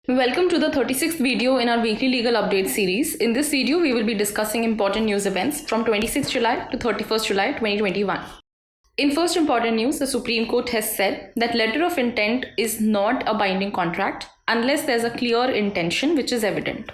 Welcome to the 36th video in our weekly legal update series. In this video, we will be discussing important news events from 26th July to 31st July 2021. In first important news, the Supreme Court has said that letter of intent is not a binding contract unless there's a clear intention which is evident.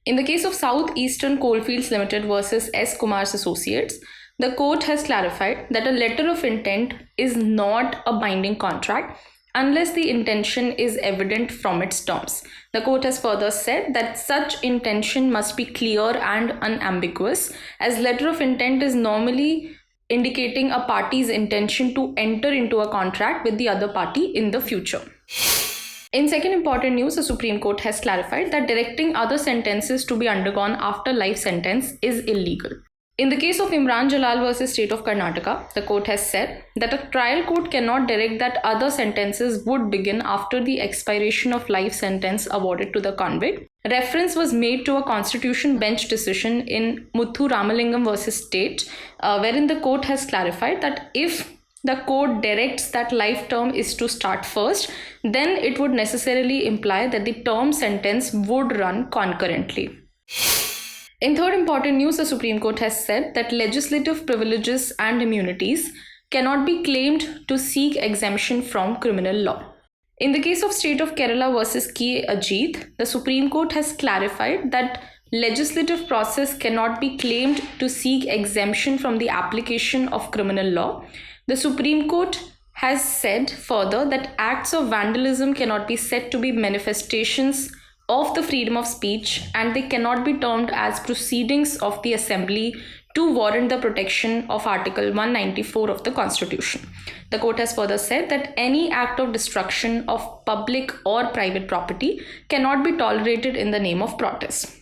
In the case of South Eastern Coalfields Limited versus S. Kumar's Associates, the court has clarified that a letter of intent is not a binding contract unless the intention is evident from its terms. The court has further said that such intention must be clear and unambiguous, as letter of intent is normally indicating a party's intention to enter into a contract with the other party in the future. In second important news, the Supreme Court has clarified that directing other sentences to be undergone after life sentence is illegal. In the case of Imran Jalal versus State of Karnataka, the court has said that a trial court cannot direct that other sentences would begin after the expiration of life sentence awarded to the convict. Reference was made to a constitution bench decision in Muthu Ramalingam versus State, wherein the court has clarified that if the court directs that life term is to start first, then it would necessarily imply that the term sentence would run concurrently. In third important news, the Supreme Court has said that legislative privileges and immunities cannot be claimed to seek exemption from criminal law. In the case of State of Kerala versus K. Ajit, the Supreme Court has clarified that legislative process cannot be claimed to seek exemption from the application of criminal law. The Supreme Court has said further that acts of vandalism cannot be said to be manifestations of the freedom of speech, and they cannot be termed as proceedings of the assembly to warrant the protection of Article 194 of the Constitution. The court has further said that any act of destruction of public or private property cannot be tolerated in the name of protest.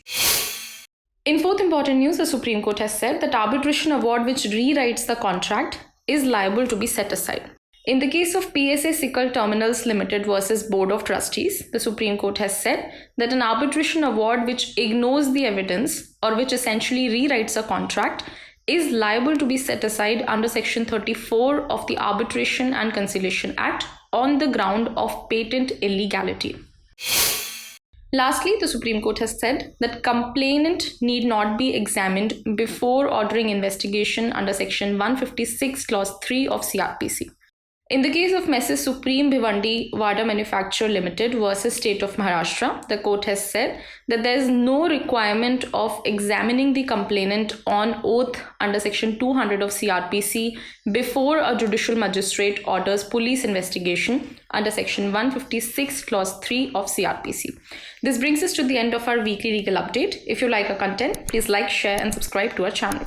In fourth important news, the Supreme Court has said that arbitration award which rewrites the contract is liable to be set aside. In the case of PSA Sickle Terminals Limited versus Board of Trustees, the Supreme Court has said that an arbitration award which ignores the evidence or which essentially rewrites a contract is liable to be set aside under Section 34 of the Arbitration and Conciliation Act on the ground of patent illegality. Lastly, the Supreme Court has said that complainant need not be examined before ordering investigation under Section 156 Clause 3 of CRPC. In the case of Mrs. Supreme Bhiwandi Vada Manufacture Limited versus State of Maharashtra, the court has said that there is no requirement of examining the complainant on oath under Section 200 of CRPC before a judicial magistrate orders police investigation under Section 156 Clause 3 of CRPC. This brings us to the end of our weekly legal update. If you like our content, please like, share and subscribe to our channel.